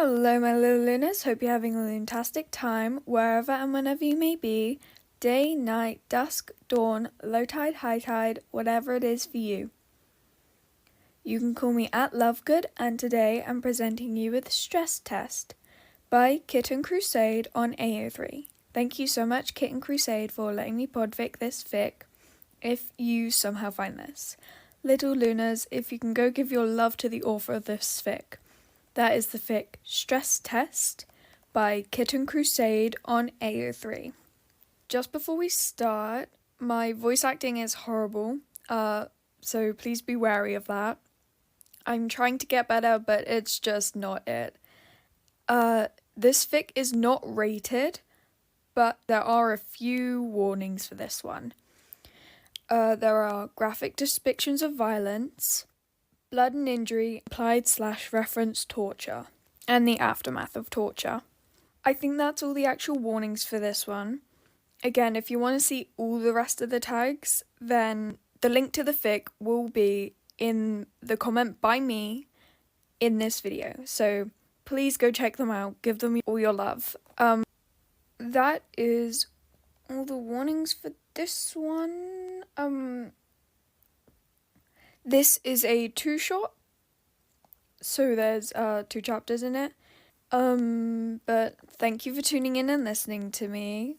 Hello, my little Lunas. Hope you're having a fantastic time wherever and whenever you may be. Day, night, dusk, dawn, low tide, high tide, whatever it is for you. You can call me at Lovegood, and today I'm presenting you with Stress Test by KittenCrusade on AO3. Thank you so much, KittenCrusade, for letting me podfic this fic, if you somehow find this. Little Lunas, if you can go give your love to the author of this fic. That is the fic Stress Test by KittenCrusade on AO3. Just before we start, my voice acting is horrible, so please be wary of that. I'm trying to get better, but it's just not it. This fic is not rated, but there are a few warnings for this one. There are graphic depictions of violence, blood and injury, implied/refrenced torture, and the aftermath of torture. I think that's all the actual warnings for this one. Again, if you want to see all the rest of the tags, then the link to the fic will be in the comment by me in this video. So please go check them out, give them all your love. That is all the warnings for this one. This is a 2-shot, so there's 2 chapters in it. But thank you for tuning in and listening to me.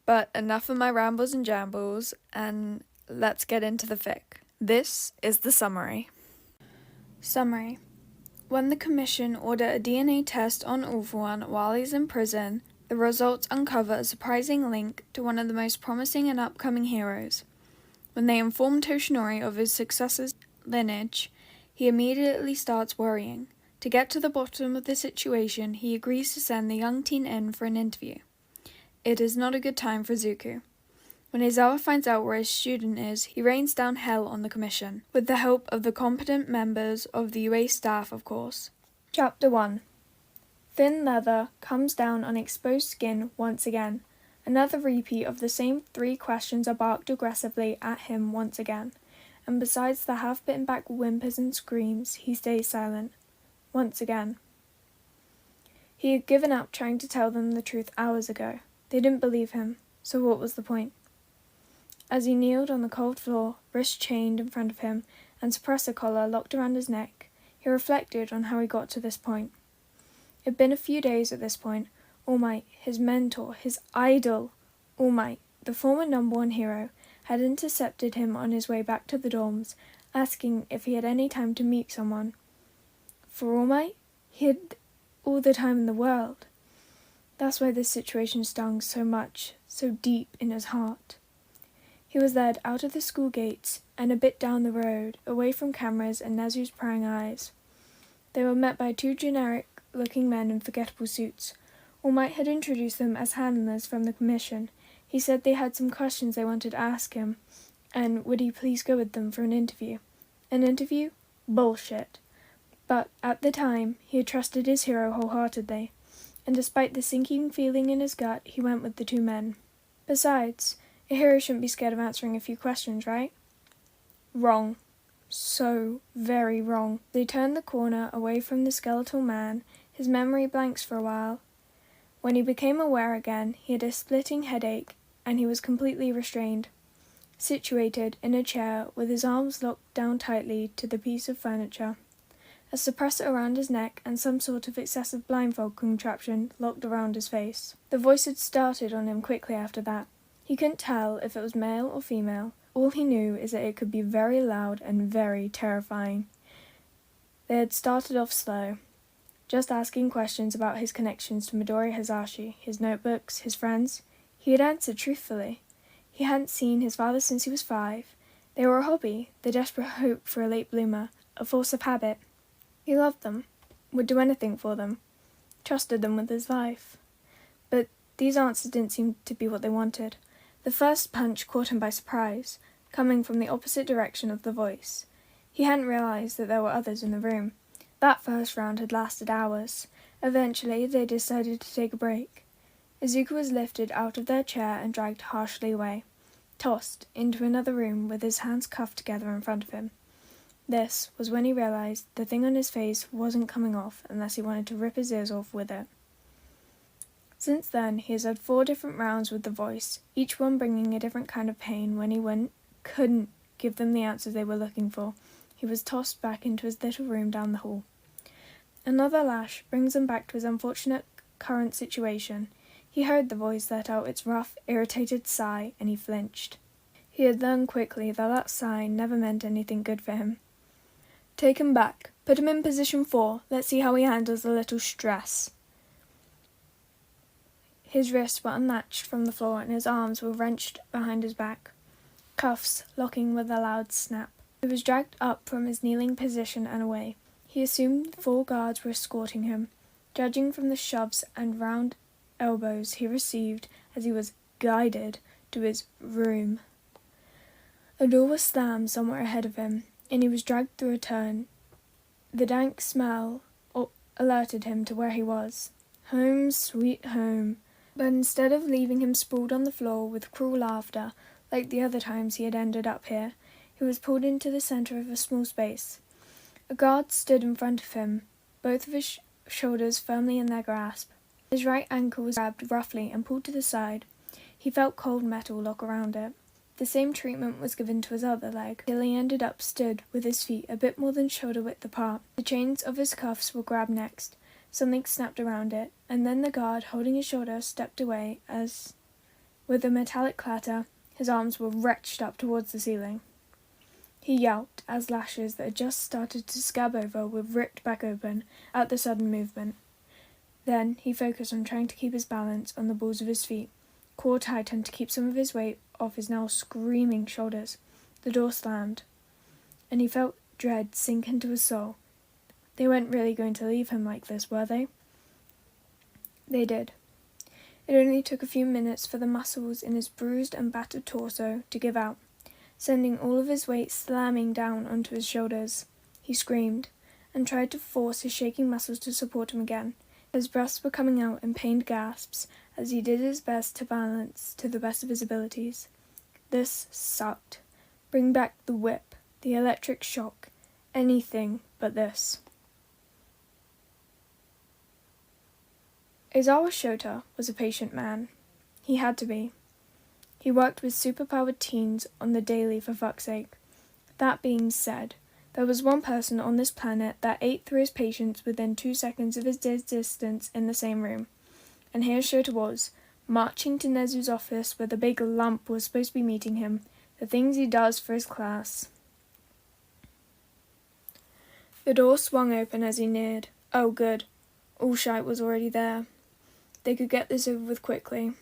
But enough of my rambles and jambles, and let's get into the fic. This is the summary. Summary. When the Commission order a DNA test on Ulfuan while he's in prison, the results uncover a surprising link to one of the most promising and upcoming heroes. When they inform Toshinori of his successor's lineage, he immediately starts worrying. To get to the bottom of the situation, he agrees to send the young teen in for an interview. It is not a good time for Zuko. When Izawa finds out where his student is, he rains down hell on the Commission, with the help of the competent members of the UA staff, of course. Chapter 1. Thin leather comes down on exposed skin once again. Another repeat of the same 3 questions are barked aggressively at him once again, and besides the half-bitten back whimpers and screams, he stays silent. Once again. He had given up trying to tell them the truth hours ago. They didn't believe him, so what was the point? As he kneeled on the cold floor, wrists chained in front of him, and suppressor collar locked around his neck, he reflected on how he got to this point. It had been a few days at this point. All Might, his mentor, his idol, All Might, the former #1 hero, had intercepted him on his way back to the dorms, asking if he had any time to meet someone. For All Might, he had all the time in the world. That's why this situation stung so much, so deep in his heart. He was led out of the school gates and a bit down the road, away from cameras and Nezu's prying eyes. They were met by 2 generic-looking men in forgettable suits. All Might had introduced them as handlers from the Commission. He said they had some questions they wanted to ask him, and would he please go with them for an interview. An interview? Bullshit. But at the time, he had trusted his hero wholeheartedly, and despite the sinking feeling in his gut, he went with the 2 men. Besides, a hero shouldn't be scared of answering a few questions, right? Wrong. So very wrong. They turned the corner away from the skeletal man. His memory blanks for a while. When he became aware again, he had a splitting headache, and he was completely restrained, situated in a chair with his arms locked down tightly to the piece of furniture. A suppressor around his neck and some sort of excessive blindfold contraption locked around his face. The voice had started on him quickly after that. He couldn't tell if it was male or female. All he knew is that it could be very loud and very terrifying. They had started off slow, just asking questions about his connections to Midori Hazashi, his notebooks, his friends. He had answered truthfully. He hadn't seen his father since he was 5. They were a hobby, the desperate hope for a late bloomer, a force of habit. He loved them, would do anything for them, trusted them with his life. But these answers didn't seem to be what they wanted. The first punch caught him by surprise, coming from the opposite direction of the voice. He hadn't realized that there were others in the room. That first round had lasted hours. Eventually, they decided to take a break. Izuku was lifted out of their chair and dragged harshly away, tossed into another room with his hands cuffed together in front of him. This was when he realised the thing on his face wasn't coming off unless he wanted to rip his ears off with it. Since then, he has had 4 different rounds with the voice, each one bringing a different kind of pain. When he couldn't give them the answers they were looking for, he was tossed back into his little room down the hall. Another lash brings him back to his unfortunate current situation. He heard the voice let out its rough, irritated sigh, and he flinched. He had learned quickly that sigh never meant anything good for him. Take him back. Put him in position 4. Let's see how he handles a little stress. His wrists were unlatched from the floor and his arms were wrenched behind his back, cuffs locking with a loud snap. He was dragged up from his kneeling position and away. He assumed 4 guards were escorting him, judging from the shoves and round elbows he received as he was guided to his room. A door was slammed somewhere ahead of him, and he was dragged through a turn. The dank smell alerted him to where he was. Home, sweet home. But instead of leaving him sprawled on the floor with cruel laughter, like the other times he had ended up here, he was pulled into the centre of a small space. A guard stood in front of him, both of his shoulders firmly in their grasp. His right ankle was grabbed roughly and pulled to the side. He felt cold metal lock around it. The same treatment was given to his other leg, till he ended up stood with his feet a bit more than shoulder width apart. The chains of his cuffs were grabbed next. Something snapped around it, and then the guard, holding his shoulder, stepped away as, with a metallic clatter, his arms were wrenched up towards the ceiling. He yelped as lashes that had just started to scab over were ripped back open at the sudden movement. Then he focused on trying to keep his balance on the balls of his feet. Core tightened to keep some of his weight off his now screaming shoulders. The door slammed, and he felt dread sink into his soul. They weren't really going to leave him like this, were they? They did. It only took a few minutes for the muscles in his bruised and battered torso to give out, sending all of his weight slamming down onto his shoulders. He screamed, and tried to force his shaking muscles to support him again. His breaths were coming out in pained gasps as he did his best to balance to the best of his abilities. This sucked. Bring back the whip, the electric shock, anything but this. Aizawa Shota was a patient man. He had to be. He worked with superpowered teens on the daily for fuck's sake. That being said, there was one person on this planet that ate through his patience within 2 seconds of his distance in the same room. And here Shota was, marching to Nezu's office where the big lump was supposed to be meeting him, the things he does for his class. The door swung open as he neared. Oh, good. All shite was already there. They could get this over with quickly.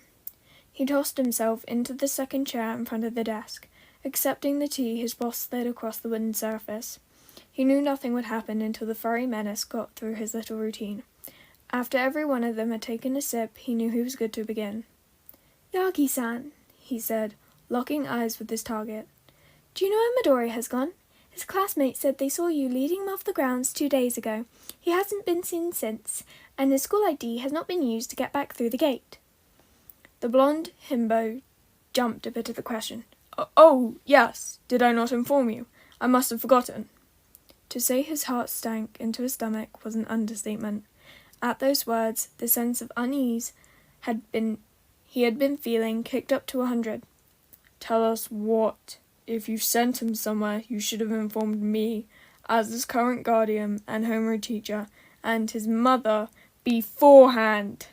He tossed himself into the second chair in front of the desk, accepting the tea his boss slid across the wooden surface. He knew nothing would happen until the furry menace got through his little routine. After every one of them had taken a sip, he knew he was good to begin. "Yagi-san," he said, locking eyes with his target. "Do you know where Midori has gone? His classmates said they saw you leading him off the grounds 2 days ago. He hasn't been seen since, and his school ID has not been used to get back through the gate." The blonde himbo jumped a bit at the question. Oh, yes. Did I not inform you? I must have forgotten." To say his heart stank into his stomach was an understatement. At those words, the sense of unease he had been feeling kicked up to 100. "Tell us what? If you sent him somewhere, you should have informed me, as his current guardian and homeroom teacher, and his mother, beforehand."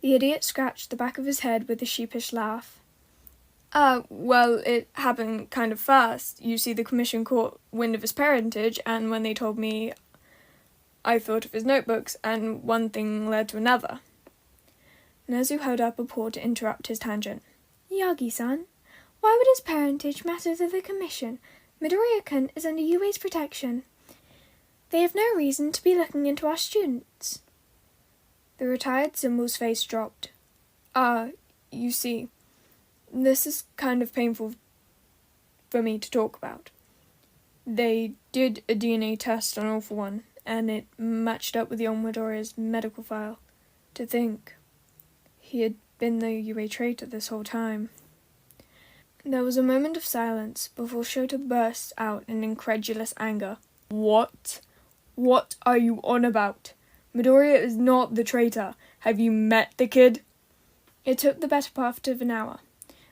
The idiot scratched the back of his head with a sheepish laugh. Well, it happened kind of fast. You see, the commission caught wind of his parentage, and when they told me, I thought of his notebooks, and one thing led to another." Nezu held up a paw to interrupt his tangent. "Yagi-san, why would his parentage matter to the commission? Midoriya-kun is under UA's protection. They have no reason to be looking into our students." The retired symbol's face dropped. You see, this is kind of painful for me to talk about. They did a DNA test on All For One, and it matched up with young Midoriya's medical file. To think, he had been the UA traitor this whole time. There was a moment of silence before Shota burst out in incredulous anger. What? What are you on about? Midoriya is not the traitor. Have you met the kid? It took the better part of an hour,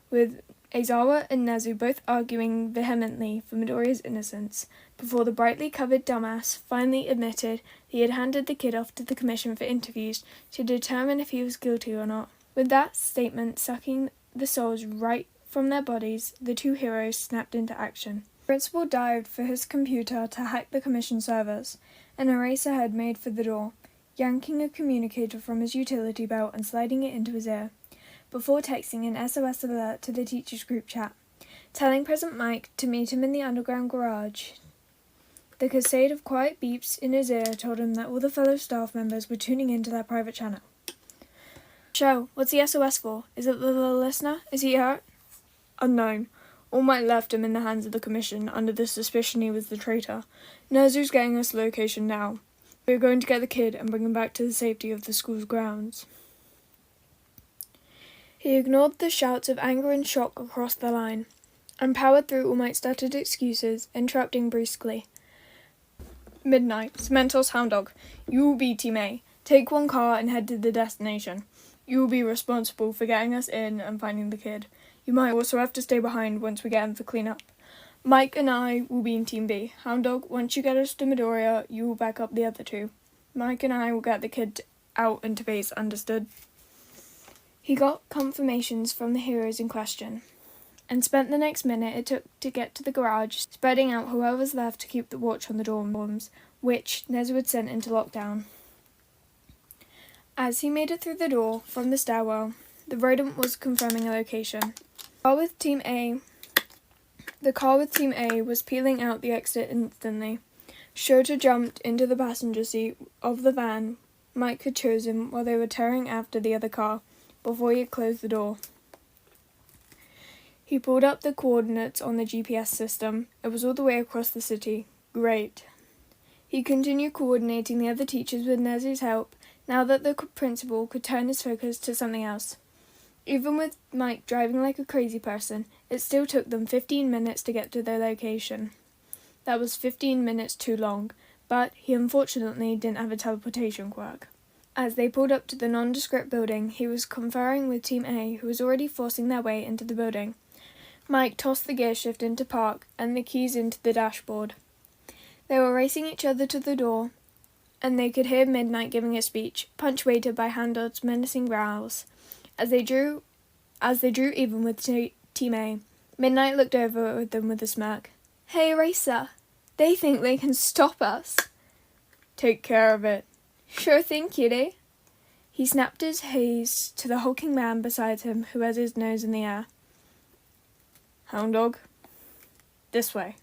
with Aizawa and Nezu both arguing vehemently for Midoriya's innocence, before the brightly covered dumbass finally admitted he had handed the kid off to the commission for interviews to determine if he was guilty or not. With that statement sucking the souls right from their bodies, the two heroes snapped into action. The principal dived for his computer to hack the commission servers, and Eraserhead made for the door, yanking a communicator from his utility belt and sliding it into his ear, before texting an SOS alert to the teacher's group chat, telling Present Mike to meet him in the underground garage. The cascade of quiet beeps in his ear told him that all the fellow staff members were tuning into their private channel. Show, what's the SOS for? Is it the little listener? Is he hurt? Unknown. All Might left him in the hands of the commission under the suspicion he was the traitor. Nezu's getting us the location now. We're going to get the kid and bring him back to the safety of the school's grounds. He ignored the shouts of anger and shock across the line, and powered through All Might's stuttered excuses, interrupting brusquely. Midnight, Cementos Hound Dog. You will be Team A. Take one car and head to the destination. You will be responsible for getting us in and finding the kid. You might also have to stay behind once we get in for cleanup. Mike and I will be in Team B. Hound Dog, once you get us to Midoriya, you will back up the other two. Mike and I will get the kid out into base, understood? He got confirmations from the heroes in question, and spent the next minute it took to get to the garage, spreading out whoever was left to keep the watch on the dorms, which Nezu had sent into lockdown. As he made it through the door from the stairwell, the rodent was confirming a location. The car with Team A was peeling out the exit instantly. Shota jumped into the passenger seat of the van Mike had chosen while they were tearing after the other car, before he had closed the door. He pulled up the coordinates on the GPS system. It was all the way across the city. Great. He continued coordinating the other teachers with Nezu's help, now that the principal could turn his focus to something else. Even with Mike driving like a crazy person, it still took them 15 minutes to get to their location. That was 15 minutes too long, but he unfortunately didn't have a teleportation quirk. As they pulled up to the nondescript building, he was conferring with Team A, who was already forcing their way into the building. Mike tossed the gear shift into park and the keys into the dashboard. They were racing each other to the door, and they could hear Midnight giving a speech, punctuated by Houndog's menacing growls. As they drew even with Team A, Midnight looked over at them with a smirk. Hey, Eraser, they think they can stop us. Take care of it. Sure thing, kitty. He snapped his haze to the hulking man beside him, who had his nose in the air. Hound Dog, this way.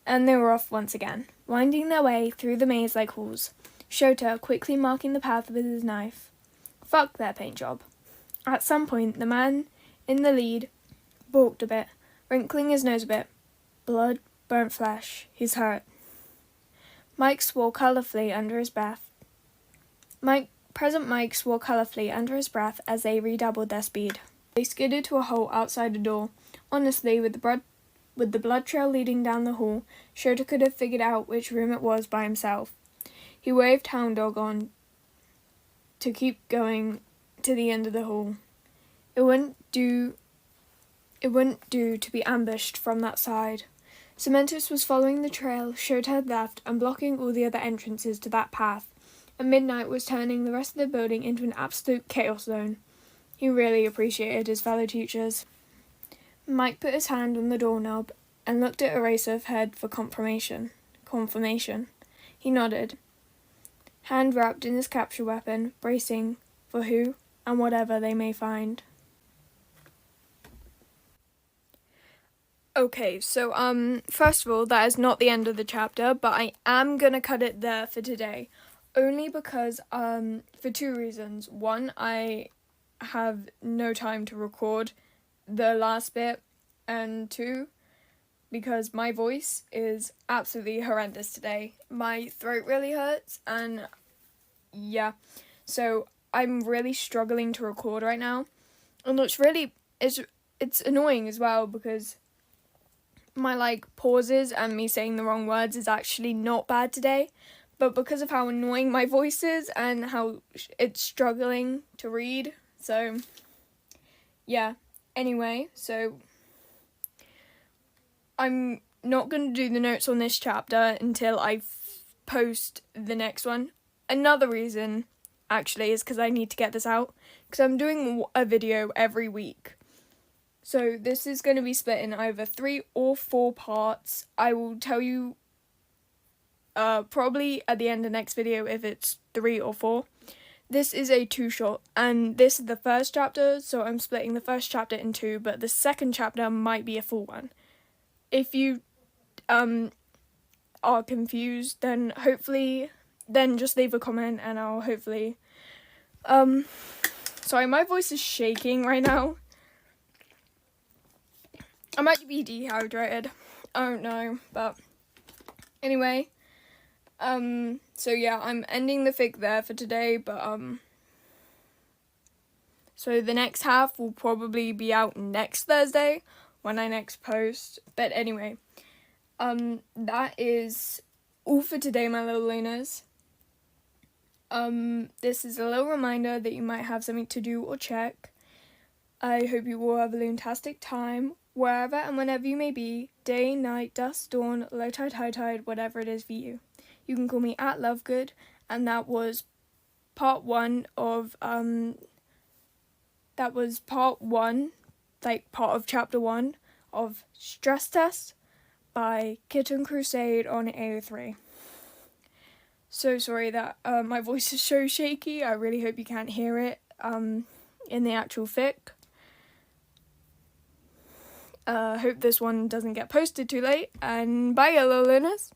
And they were off once again, winding their way through the maze-like halls, Shota quickly marking the path with his knife. Fuck their paint job. At some point, the man in the lead balked a bit, wrinkling his nose a bit. Blood, burnt flesh. He's hurt. Mike swore colourfully under his breath. Present Mike swore colourfully under his breath as they redoubled their speed. They skidded to a halt outside the door. Honestly, with the blood trail leading down the hall, Shota could have figured out which room it was by himself. He waved Hound Dog on to keep going to the end of the hall. It wouldn't do to be ambushed from that side. Cementos was following the trail Shota had left and blocking all the other entrances to that path, and Midnight was turning the rest of the building into an absolute chaos zone. He really appreciated his fellow teachers. Mike put his hand on the doorknob and looked at Eraserhead for confirmation. He nodded, hand wrapped in his capture weapon, bracing for who and whatever they may find. Okay, so first of all, that is not the end of the chapter, but I am gonna cut it there for today, only because for two reasons. One, I have no time to record the last bit, and two, because my voice is absolutely horrendous today. My throat really hurts, and yeah, so I'm really struggling to record right now. And it's annoying as well because my like pauses and me saying the wrong words is actually not bad today, but because of how annoying my voice is and how it's struggling to read, so yeah. Anyway, so I'm not going to do the notes on this chapter until I post the next one. Another reason actually is because I need to get this out, because I'm doing a video every week. So this is going to be split in either 3 or 4 parts. I will tell you probably at the end of the next video if it's 3 or 4. This is a 2-shot, and this is the first chapter, so I'm splitting the first chapter in 2, but the second chapter might be a full one. If you are confused, then just leave a comment and I'll hopefully... Sorry, my voice is shaking right now. I might be dehydrated. I don't know, but anyway. So yeah, I'm ending the fic there for today, but so the next half will probably be out next Thursday when I next post. But anyway, that is all for today, my little Lunas. This is a little reminder that you might have something to do or check. I hope you all have a fantastic time, wherever and whenever you may be, day, night, dusk, dawn, low tide, high tide, whatever it is for you. You can call me at Lovegood, and that was part 1 of, part of chapter 1 of Stress Test by KittenCrusade on AO3. So sorry that my voice is so shaky. I really hope you can't hear it in the actual fic. Hope this one doesn't get posted too late, and bye, yellow learners.